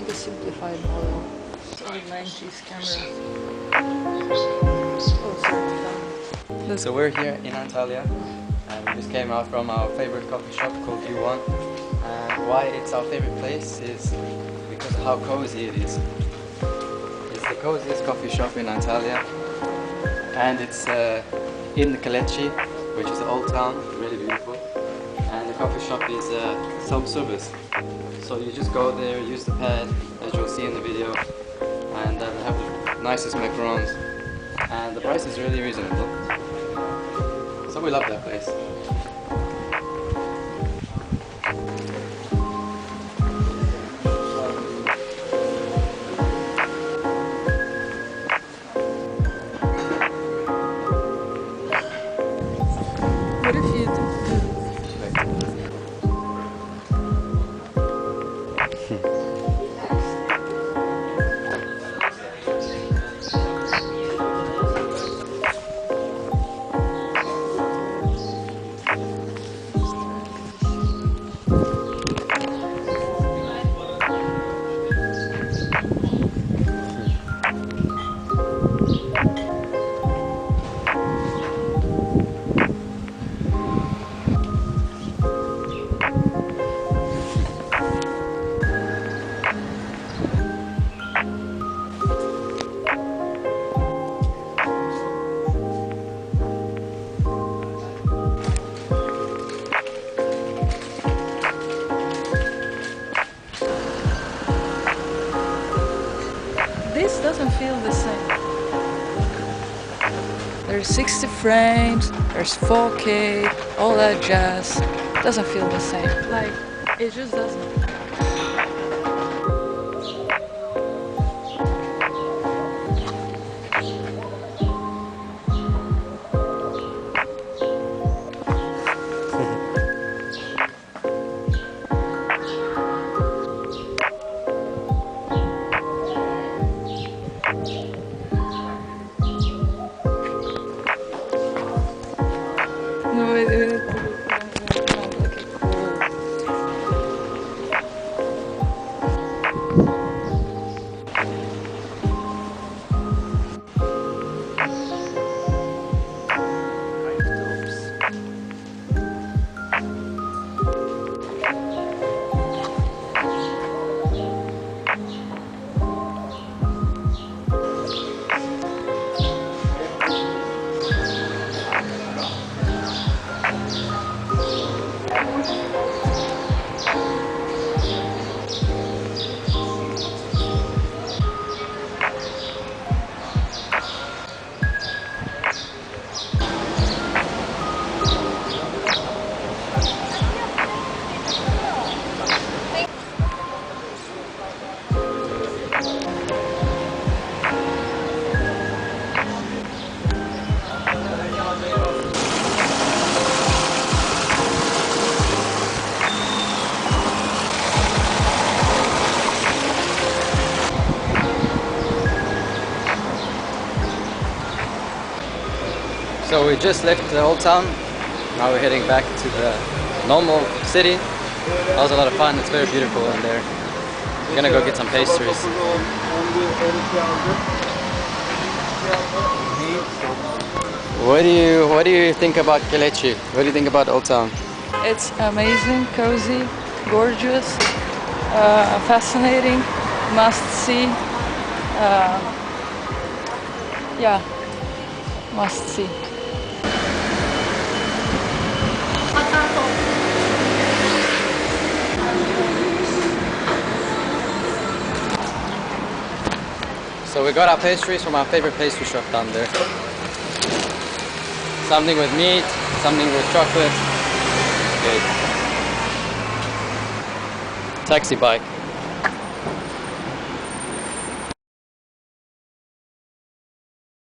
think the simplified model. It's old 90s camera. So we're here in Antalya and we just came out from our favorite coffee shop called U1. And why it's our favorite place is because of how cozy it is. It's the coziest coffee shop in Antalya and it's in the Kalechi, which is the old town, really beautiful. And the coffee shop is self-service. So you just go there, use the pad, as you'll see in the video, and they have the nicest macarons. And the price is really reasonable. So we love that place. What if you This doesn't feel the same. There's 60 frames, there's 4K, all that jazz. Doesn't feel the same. Like, it just doesn't. No, So we just left the old town, now we're heading back to the normal city. That was a lot of fun, it's very beautiful in there. We're gonna go get some pastries. What do you think about Kalechi? What do you think about Old Town? it's amazing, cozy, gorgeous, fascinating, must see. Yeah, must see. So we got our pastries from our favorite pastry shop down there. Something with meat, something with chocolate. Okay. Taxi bike.